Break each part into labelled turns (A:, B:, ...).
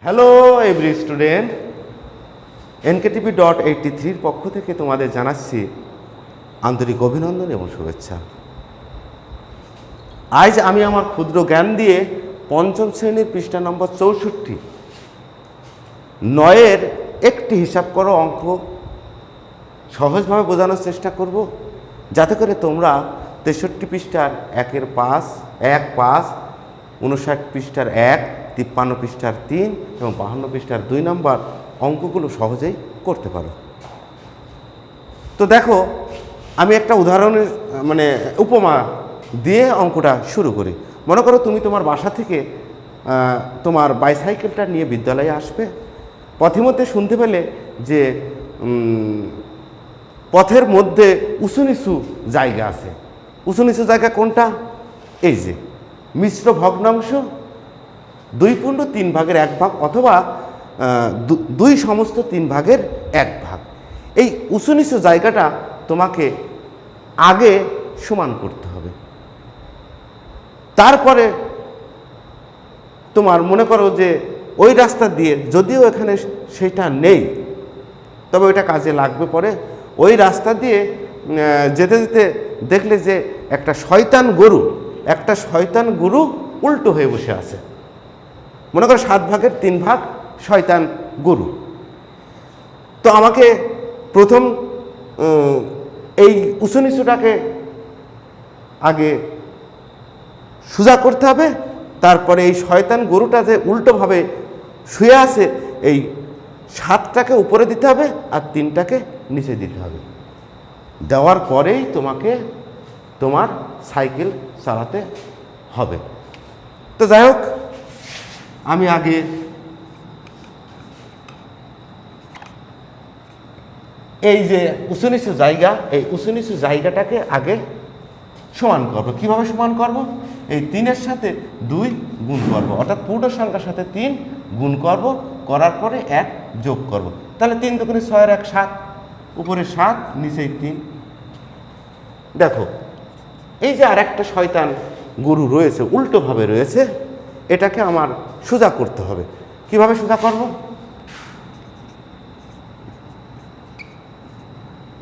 A: Hello every student, NKTP.83 পক্ষ থেকে তোমাদের জানাচ্ছি আন্তরিক অভিনন্দন এবং শুভেচ্ছা। আজ আমি আমার ক্ষুদ্র জ্ঞান দিয়ে পঞ্চম শ্রেণীর পৃষ্ঠা নম্বর 64 9-এর একটি হিসাব করো অঙ্ক সহজভাবে বোঝানোর চেষ্টা করব, যাতে করে তোমরা 63 পৃষ্ঠার 1-এর 5, 59 পৃষ্ঠার 1, 53 পৃষ্ঠার 3 এবং 52 পৃষ্ঠার 2 নম্বর অঙ্কগুলো সহজেই করতে পারো। তো দেখো, আমি একটা উদাহরণের উপমা দিয়ে অঙ্কটা শুরু করি। মনে করো তুমি তোমার বাসা থেকে তোমার বাইসাইকেলটা নিয়ে বিদ্যালয়ে আসবে। পথিমধ্যে শুনতে পেলে যে পথের মধ্যে উঁচু নিচু জায়গা আছে। উঁচু নিচু জায়গা কোনটা? এই যে মিশ্র ভগ্নাংশ 2/3 ভাগের 1 ভাগ অথবা 2/3 ভাগের 1 ভাগ। এই উঁচু নিচু জায়গাটা তোমাকে আগে সমান করতে হবে। তারপরে তোমার মনে করো যে ওই রাস্তা দিয়ে, যদিও এখানে সেটা নেই, তবে ওইটা কাজে লাগবে পরে, ওই রাস্তা দিয়ে যেতে যেতে দেখলে যে একটা শয়তান গরু উল্টো হয়ে বসে আছে। মনে করো 7 ভাগের 3 ভাগ শয়তান গরু। তো আমাকে প্রথম এই উঁচু নিচুটাকে আগে সোজা করতে হবে, তারপরে এই শয়তান গরুটা যে উল্টোভাবে শুয়ে আছে এই 7টাকে উপরে দিতে হবে আর 3টাকে নিচে দিতে হবে। দেওয়ার পরেই তোমাকে তোমার সাইকেল চালাতে হবে। তো যাই হোক, আমি আগে এই যে উঁচু নিচু জায়গা, এই উঁচু নিচু জায়গাটাকে আগে সমান করব। কিভাবে সমান করব? এই 3-এর সাথে 2 গুণ করব, অর্থাৎ পূর্ণ সংখ্যার সাথে 3 গুণ করব, করার পরে 1 যোগ করব। তাহলে 3 দুগুণে 6 আর 1 7, উপরে 7 নিচে 3। দেখো, এই যে আরেকটা শয়তান গরু রয়েছে, উল্টোভাবে রয়েছে, এটাকে আমার সোজা করতে হবে। কিভাবে সোজা করব?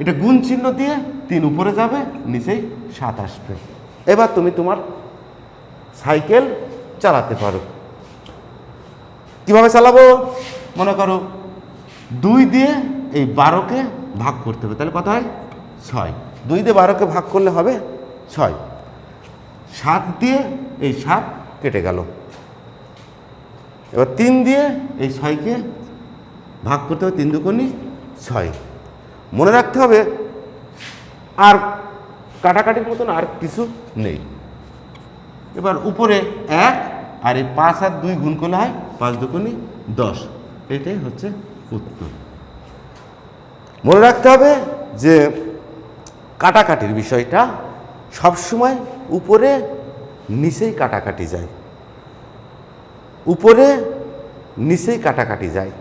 A: এটা গুণ চিহ্ন দিয়ে 3 উপরে যাবে, নিচেই 7 আসবে। এবার তুমি তোমার সাইকেল চালাতে পারো। কিভাবে চালাবো? মনে করো 2 দিয়ে এই 12কে ভাগ করতে হবে, তাহলে কত হয়? 6। 2 দিয়ে 12কে ভাগ করলে হবে 6। 7 দিয়ে এই 7 কেটে গেল। এবার 3 দিয়ে এই 6কে ভাগ করতে হবে, 3 দুগুণে 6। মনে রাখতে হবে আর কাটাকাটির মতন আর কিছু নেই। এবার উপরে 1 আর এই 5 আর 2 গুণ করলে হয় 5 দুগুণে 10। এটাই হচ্ছে উত্তর। মনে রাখতে হবে যে কাটাকাটির বিষয়টা সবসময় উপরে নিচেই কাটাকাটি যায়, উপরে নিচেই কাটাকাটি যায়।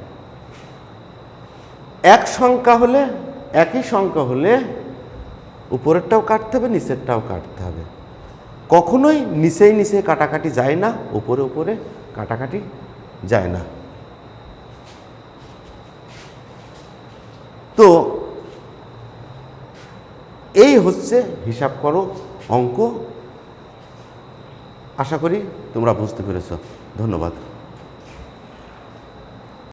A: একই সংখ্যা হলে উপরেরটাও কাটতে হবে, নিচেরটাও কাটতে হবে। কখনোই নিচেই নিচে কাটাকাটি যায় না, উপরে উপরে কাটাকাটি যায় না। তো এই হচ্ছে হিসাব করো অঙ্ক। আশা করি তোমরা বুঝতে পেরেছ। ধন্যবাদ।